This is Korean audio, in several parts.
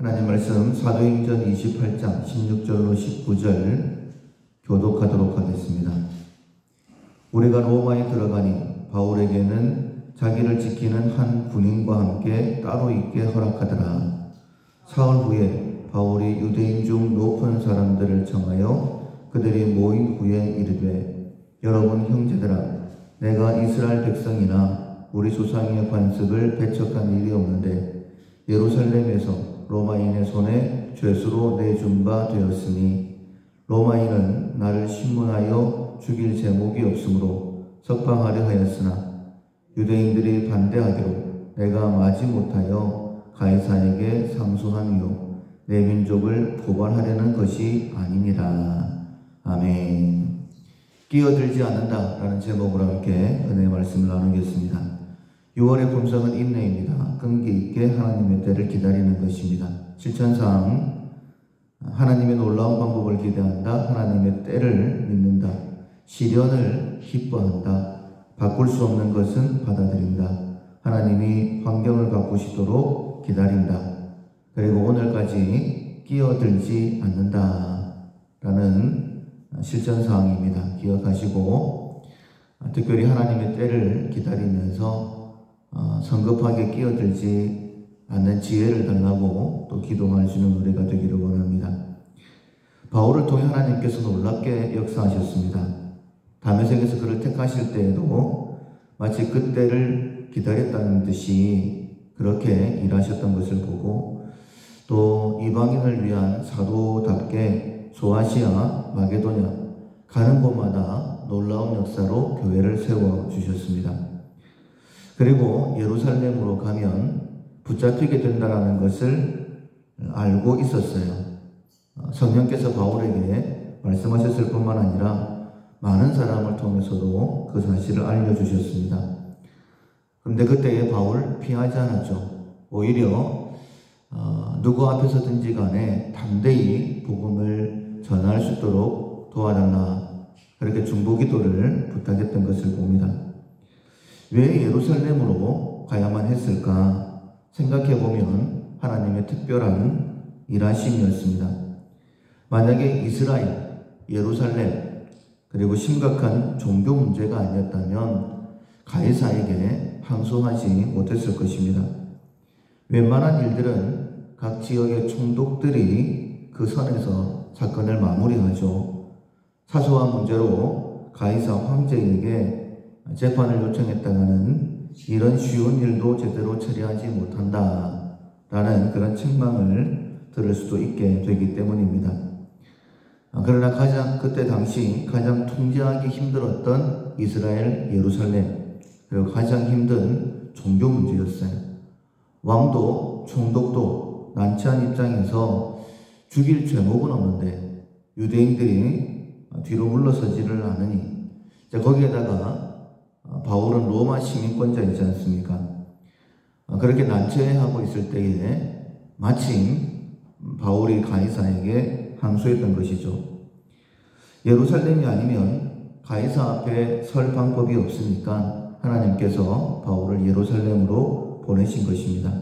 하나님 말씀 사도행전 28장 16절로 19절 교독하도록 하겠습니다. 우리가 로마에 들어가니 바울에게는 자기를 지키는 한 군인과 함께 따로 있게 허락하더라. 사흘 후에 바울이 유대인 중 높은 사람들을 청하여 그들이 모인 후에 이르되, 여러분 형제들아, 내가 이스라엘 백성이나 우리 조상의 관습을 배척한 일이 없는데 예루살렘에서 로마인의 손에 죄수로 내준 바 되었으니 로마인은 나를 신문하여 죽일 제목이 없으므로 석방하려 하였으나 유대인들이 반대하기로 내가 마지못하여 가이사에게 상소하며 내 민족을 고발하려는 것이 아니니라. 아멘. 끼어들지 않는다 라는 제목으로 함께 은혜의 말씀을 나누겠습니다. 6월의 품성은 인내입니다. 끈기 있게 하나님의 때를 기다리는 것입니다. 실천상 하나님의 놀라운 방법을 기대한다. 하나님의 때를 믿는다. 시련을 기뻐한다. 바꿀 수 없는 것은 받아들인다. 하나님이 환경을 바꾸시도록 기다린다. 그리고 오늘까지 끼어들지 않는다 라는 실천사항입니다. 기억하시고 특별히 하나님의 때를 기다리면서 성급하게 끼어들지 않는 지혜를 달라고 또 기도하시는 우리가 되기를 원합니다. 바울을 통해 하나님께서 놀랍게 역사하셨습니다. 다메섹에서 그를 택하실 때에도 마치 그때를 기다렸다는 듯이 그렇게 일하셨던 것을 보고, 또 이방인을 위한 사도답게 소아시아, 마게도냐 가는 곳마다 놀라운 역사로 교회를 세워주셨습니다. 그리고 예루살렘으로 가면 붙잡히게 된다는 것을 알고 있었어요. 성령께서 바울에게 말씀하셨을 뿐만 아니라 많은 사람을 통해서도 그 사실을 알려주셨습니다. 그런데 그때의 바울 피하지 않았죠. 오히려 누구 앞에서든지 간에 담대히 복음을 전할 수 있도록 도와달라, 그렇게 중보기도를 부탁했던 것을 봅니다. 왜 예루살렘으로 가야만 했을까 생각해보면 하나님의 특별한 일하심이었습니다. 만약에 이스라엘, 예루살렘, 그리고 심각한 종교 문제가 아니었다면 가이사에게 항소하지 못했을 것입니다. 웬만한 일들은 각 지역의 총독들이 그 선에서 사건을 마무리하죠. 사소한 문제로 가이사 황제에게 재판을 요청했다가는 이런 쉬운 일도 제대로 처리하지 못한다 라는 그런 책망을 들을 수도 있게 되기 때문입니다. 그러나 그때 당시 가장 통제하기 힘들었던 이스라엘, 예루살렘, 그리고 가장 힘든 종교 문제였어요. 왕도 총독도 난처한 입장에서 죽일 죄목은 없는데 유대인들이 뒤로 물러서지를 않으니, 거기에다가 바울은 로마 시민권자이지 않습니까? 그렇게 난처해하고 있을 때에 마침 바울이 가이사에게 항소했던 것이죠. 예루살렘이 아니면 가이사 앞에 설 방법이 없으니까 하나님께서 바울을 예루살렘으로 보내신 것입니다.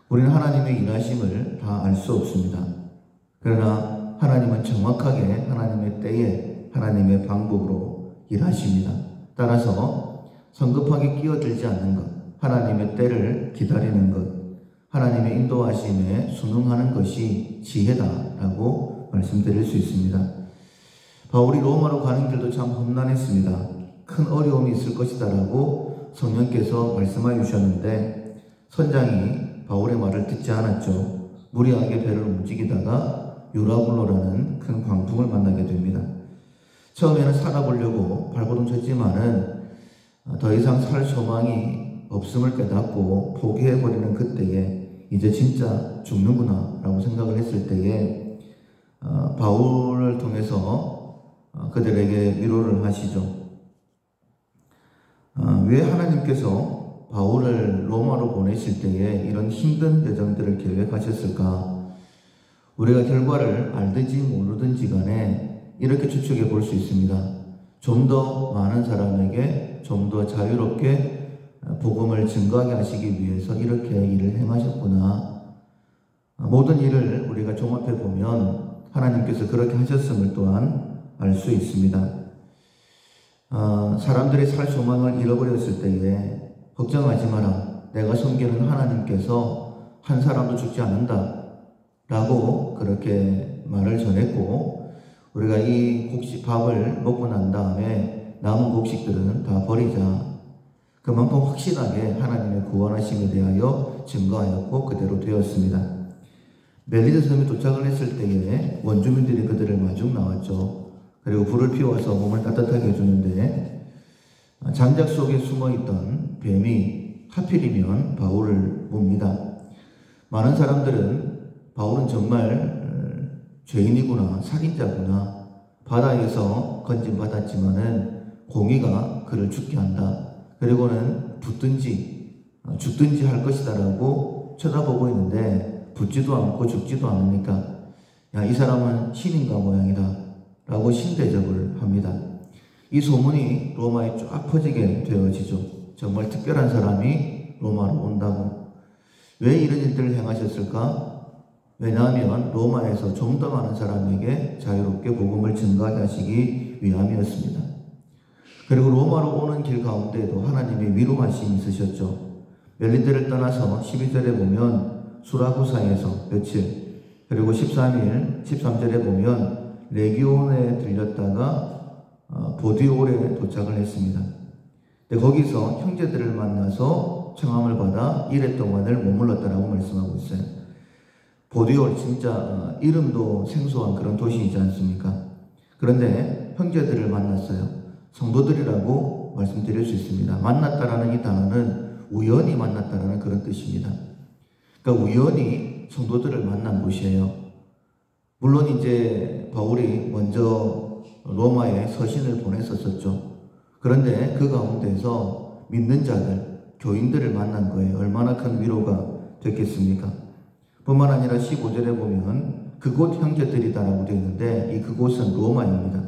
우리는 하나님의 일하심을 다 알 수 없습니다. 그러나 하나님은 정확하게 하나님의 때에 하나님의 방법으로 일하십니다. 따라서 성급하게 끼어들지 않는 것, 하나님의 때를 기다리는 것, 하나님의 인도하심에 순응하는 것이 지혜다라고 말씀드릴 수 있습니다. 바울이 로마로 가는 길도 참 험난했습니다. 큰 어려움이 있을 것이다라고 성령께서 말씀해 주셨는데 선장이 바울의 말을 듣지 않았죠. 무리하게 배를 움직이다가 유라굴로라는 큰 광풍을 만나게 됩니다. 처음에는 살아보려고 발버둥 쳤지만은 더 이상 살 소망이 없음을 깨닫고 포기해버리는 그때에 이제 진짜 죽는구나 라고 생각을 했을 때에 바울을 통해서 그들에게 위로를 하시죠. 왜 하나님께서 바울을 로마로 보내실 때에 이런 힘든 여정들을 계획하셨을까? 우리가 결과를 알든지 모르든지 간에 이렇게 추측해 볼 수 있습니다. 좀 더 많은 사람에게 좀 더 자유롭게 복음을 증거하게 하시기 위해서 이렇게 일을 행하셨구나. 모든 일을 우리가 종합해 보면 하나님께서 그렇게 하셨음을 또한 알 수 있습니다. 사람들이 살 소망을 잃어버렸을 때에 걱정하지 마라. 내가 섬기는 하나님께서 한 사람도 죽지 않는다. 라고 그렇게 말을 전했고, 우리가 이 밥을 먹고 난 다음에 남은 곡식들은 다 버리자. 그만큼 확실하게 하나님의 구원하심에 대하여 증거하였고 그대로 되었습니다. 멜리드 섬에 도착을 했을 때에 원주민들이 그들을 마중 나왔죠. 그리고 불을 피워서 몸을 따뜻하게 해주는데 장작 속에 숨어있던 뱀이 하필이면 바울을 봅니다. 많은 사람들은 바울은 정말 죄인이구나, 살인자구나, 바다에서 건진받았지만은 공의가 그를 죽게 한다. 그리고는 붙든지 죽든지 할 것이다 라고 쳐다보고 있는데 붙지도 않고 죽지도 않으니까 야, 이 사람은 신인가 모양이다 라고 신대접을 합니다. 이 소문이 로마에 쫙 퍼지게 되어지죠. 정말 특별한 사람이 로마로 온다고. 왜 이런 일들을 행하셨을까? 왜냐하면 로마에서 좀 더 많은 사람에게 자유롭게 복음을 증거하게 하시기 위함이었습니다. 그리고 로마로 오는 길 가운데에도 하나님의 위로하심이 있으셨죠. 멜리드를 떠나서 12절에 보면 수라구사에서 며칠, 그리고 13절에 보면 레기온에 들렸다가 보디올에 도착을 했습니다. 거기서 형제들을 만나서 청함을 받아 이래 동안을 머물렀다라고 말씀하고 있어요. 보디올, 진짜 이름도 생소한 그런 도시이지 않습니까? 그런데 형제들을 만났어요. 성도들이라고 말씀드릴 수 있습니다. 만났다라는 이 단어는 우연히 만났다라는 그런 뜻입니다. 그러니까 우연히 성도들을 만난 곳이에요. 물론 이제 바울이 먼저 로마에 서신을 보냈었죠. 그런데 그 가운데서 믿는 자들, 교인들을 만난 거예요. 얼마나 큰 위로가 됐겠습니까? 뿐만 아니라 15절에 보면 그곳 형제들이다라고 되어 있는데 이 그곳은 로마입니다.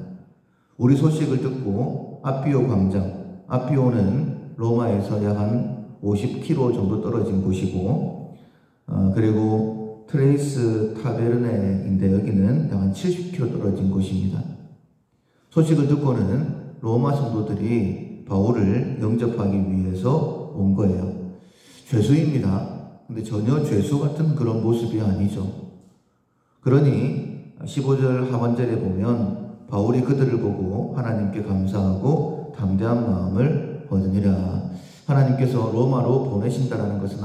우리 소식을 듣고 아피오 광장, 아피오는 로마에서 약 한 50km 정도 떨어진 곳이고, 그리고 트레이스 타베르네인데 여기는 약 한 70km 떨어진 곳입니다. 소식을 듣고는 로마 성도들이 바울을 영접하기 위해서 온 거예요. 죄수입니다. 근데 전혀 죄수 같은 그런 모습이 아니죠. 그러니 15절 하반절에 보면 바울이 그들을 보고 하나님께 감사하고 담대한 마음을 얻으니라. 하나님께서 로마로 보내신다라는 것은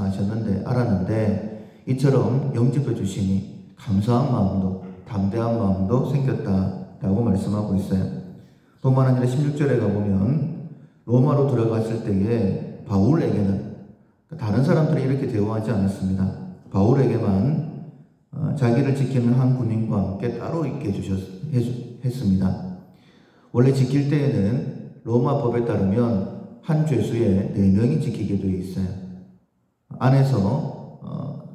알았는데 이처럼 영접해 주시니 감사한 마음도 담대한 마음도 생겼다라고 말씀하고 있어요. 뿐만 아니라 16절에 가보면 로마로 들어갔을 때에 바울에게는 다른 사람들이 이렇게 대우하지 않았습니다. 바울에게만 자기를 지키는 한 군인과 함께 따로 있게 했습니다. 원래 지킬 때에는 로마 법에 따르면 한 죄수에 4명이 지키게 되어 있어요. 안에서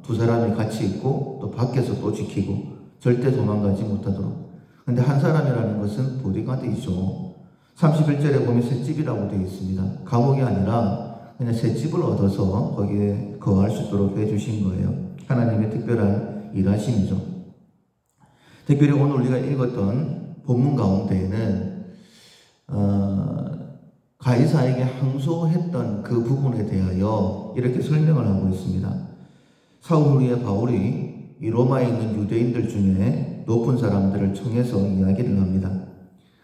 두 사람이 같이 있고 또 밖에서 또 지키고 절대 도망가지 못하도록. 근데 한 사람이라는 것은 보디가드이죠. 31절에 보면 셋집이라고 되어 있습니다. 감옥이 아니라 그냥 셋집을 얻어서 거기에 거할 수 있도록 해주신 거예요. 하나님의 특별한 일하심이죠. 특별히 오늘 우리가 읽었던 본문 가운데에는 가이사에게 항소했던 그 부분에 대하여 이렇게 설명을 하고 있습니다. 사흘 후에 바울이 이 로마에 있는 유대인들 중에 높은 사람들을 청해서 이야기를 합니다.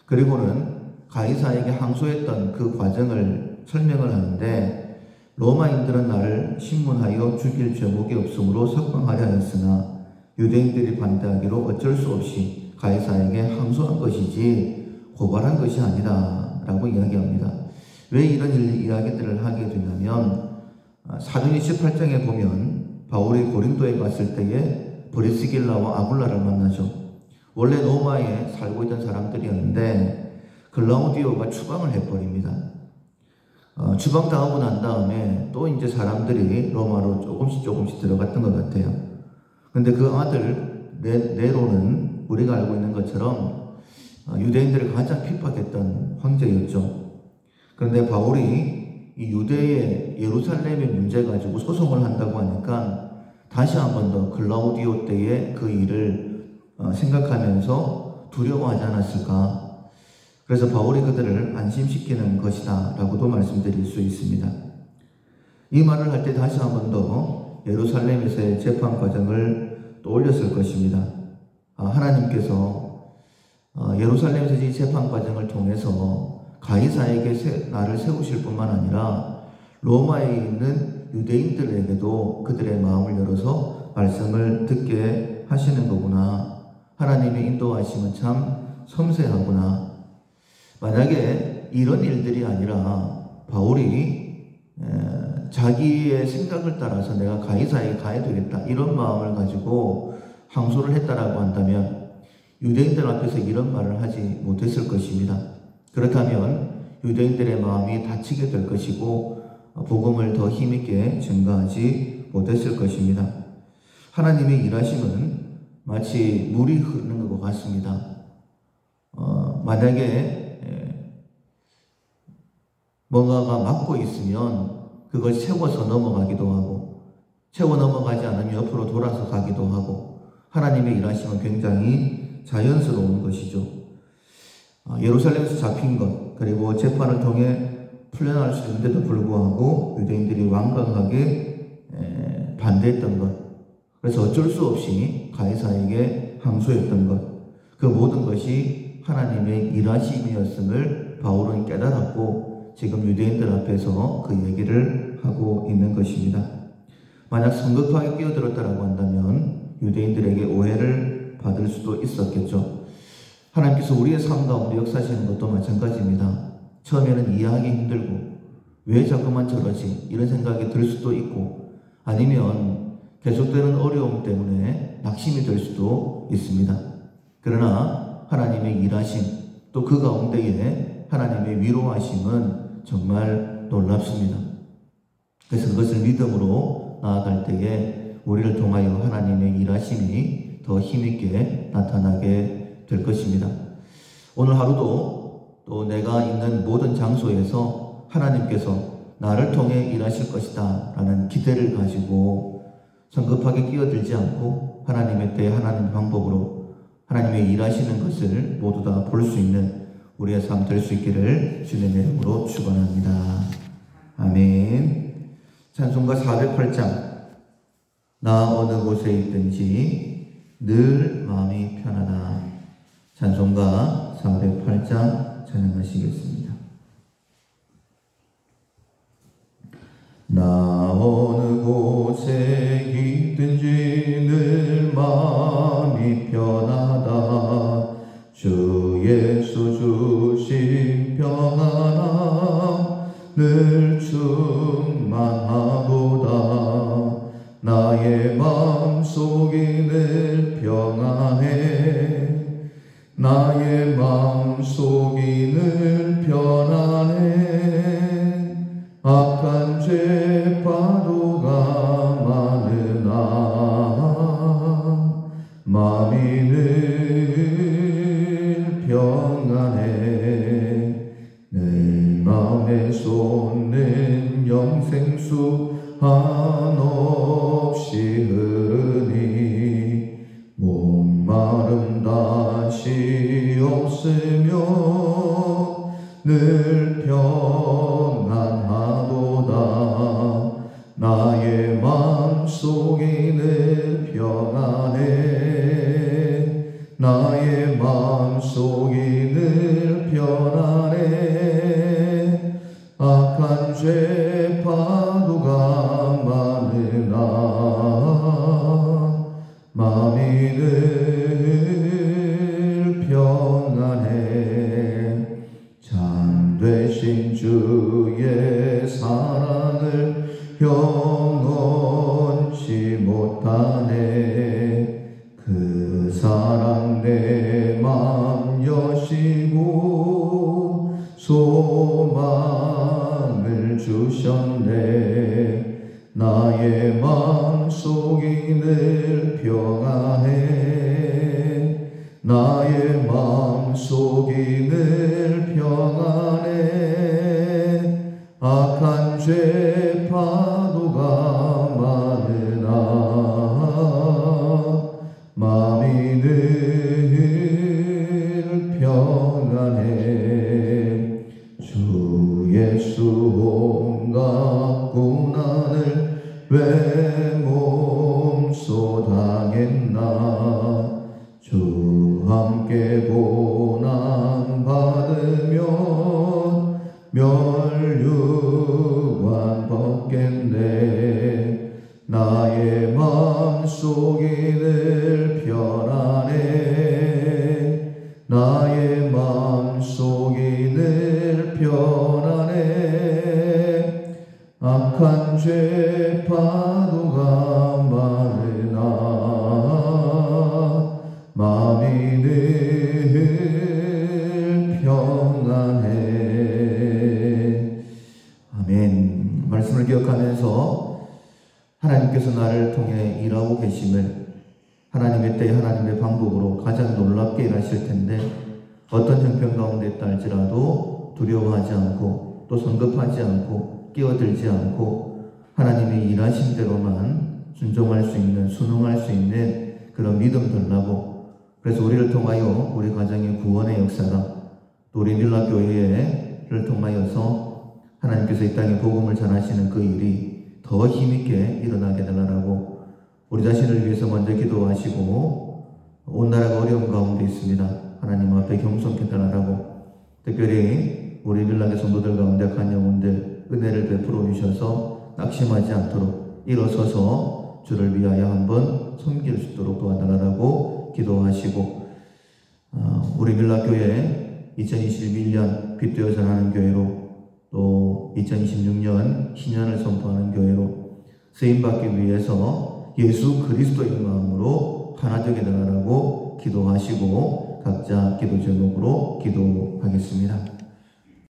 그리고는 가이사에게 항소했던 그 과정을 설명을 하는데 로마인들은 나를 신문하여 죽일 죄목이 없으므로 석방하려 하였으나 유대인들이 반대하기로 어쩔 수 없이 가이사에게 항소한 것이지 고발한 것이 아니다 라고 이야기합니다. 왜 이런 이야기들을 하게 되냐면 사도행 18장에 보면 바울이 고린도에 갔을 때에 브리스길라와 아굴라를 만나죠. 원래 로마에 살고 있던 사람들이었는데 글라우디오가 추방을 해버립니다. 추방당하고 난 다음에 또 이제 사람들이 로마로 조금씩 들어갔던 것 같아요. 근데 그 아들 네로는 우리가 알고 있는 것처럼 유대인들을 가장 핍박했던 황제였죠. 그런데 바울이 이 유대의 예루살렘의 문제 가지고 소송을 한다고 하니까 다시 한 번 더 클라우디오 때의 그 일을 생각하면서 두려워하지 않았을까? 그래서 바울이 그들을 안심시키는 것이다 라고도 말씀드릴 수 있습니다. 이 말을 할 때 다시 한 번 더 예루살렘에서의 재판 과정을 떠올렸을 것입니다. 하나님께서 예루살렘에서 이 재판 과정을 통해서 가이사에게 나를 세우실 뿐만 아니라 로마에 있는 유대인들에게도 그들의 마음을 열어서 말씀을 듣게 하시는 거구나. 하나님의 인도하심은 참 섬세하구나. 만약에 이런 일들이 아니라 바울이 자기의 생각을 따라서 내가 가이사에게 가야 되겠다 이런 마음을 가지고 항소를 했다라고 한다면 유대인들 앞에서 이런 말을 하지 못했을 것입니다. 그렇다면 유대인들의 마음이 다치게 될 것이고 복음을 더 힘있게 증거하지 못했을 것입니다. 하나님의 일하심은 마치 물이 흐르는 것 같습니다. 만약에 뭔가가 막고 있으면 그걸 채워서 넘어가기도 하고 채워 넘어가지 않으면 옆으로 돌아서 가기도 하고 하나님의 일하심은 굉장히 자연스러운 것이죠. 예루살렘에서 잡힌 것 그리고 재판을 통해 풀려날 수 있는데도 불구하고 유대인들이 완강하게 반대했던 것, 그래서 어쩔 수 없이 가이사에게 항소했던 것, 그 모든 것이 하나님의 일하심이었음을 바울은 깨달았고 지금 유대인들 앞에서 그 얘기를 하고 있는 것입니다. 만약 성급하게 끼어들었다라고 한다면 유대인들에게 오해를 받을 수도 있었겠죠. 하나님께서 우리의 삶 가운데 역사하시는 것도 마찬가지입니다. 처음에는 이해하기 힘들고 왜 자꾸만 저러지 이런 생각이 들 수도 있고 아니면 계속되는 어려움 때문에 낙심이 될 수도 있습니다. 그러나 하나님의 일하심 또 그 가운데에 하나님의 위로하심은 정말 놀랍습니다. 그래서 그것을 믿음으로 나아갈 때에 우리를 통하여 하나님의 일하심이 더 힘있게 나타나게 될 것입니다. 오늘 하루도 또 내가 있는 모든 장소에서 하나님께서 나를 통해 일하실 것이다 라는 기대를 가지고 성급하게 끼어들지 않고 하나님의 때 하나님의 방법으로 하나님의 일하시는 것을 모두 다 볼 수 있는 우리의 삶 될 수 있기를 주님의 이름으로 축원합니다. 아멘. 찬송가 408장 나 어느 곳에 있든지 늘 마음이 편하다. 찬송가 408장 찬양하시겠습니다. 나 어느 곳에 있든지 늘 마음이 편하다. 주 예수 주신 평안함 늘 충만하도다. 나의 마음속이 늘 평안해. 나의 마음속이 늘 편안해. 악한 죄 파도가 많으나 마음이 늘 평안해. 내 마음에 솟는 영생수 한없이 흐르니 목마름 다시 없으며 늘 평안하도다. 나의 마음속이 늘 평안해. 나의 마음속이 늘 편안해. 악한 죄 파도가 많으나 마음이 늘 평안해. 참 되신 주의 사랑을 영원치 못하네. 그 사랑 내 맘 여시고 소망을 주셨네. 나의 마음속이 늘 평안해. 나의 마음속이 늘 평안해. 악한 죄 파도가 많으나 감소당했나 주 함께 고난 받으면 멸류관 벗겠네 나의 마음속이 늘 편안해 나의 마음속이 늘 편안해 악한 죄 파도가 많으나 마음이 늘 평안해. 아멘. 말씀을 기억하면서 하나님께서 나를 통해 일하고 계심을 하나님의 때 하나님의 방법으로 가장 놀랍게 일하실 텐데 어떤 형편 가운데 있다 할지라도 두려워하지 않고 또 성급하지 않고 끼어들지 않고 하나님의 일하신 대로만 순종할 수 있는 순응할 수 있는 그런 믿음 들라고 그래서 우리를 통하여 우리 가정의 구원의 역사가 또 우리 밀라교회를 통하여서 하나님께서 이 땅에 복음을 전하시는 그 일이 더 힘있게 일어나게 되라고 우리 자신을 위해서 먼저 기도하시고 온 나라가 어려운 가운데 있습니다. 하나님 앞에 겸손케 달라고 특별히 우리 밀라교 성도들 가운데 간 영혼들 은혜를 베풀어 주셔서 낙심하지 않도록 일어서서 주를 위하여 한번 섬길 수 있도록 도와달라고 기도하시고 우리 밀라교회 2021년 빛되어 전하는 교회로 또 2026년 신년을 선포하는 교회로 쓰임받기 위해서 예수 그리스도의 마음으로 하나 되게 되라고 기도하시고 각자 기도 제목으로 기도하겠습니다.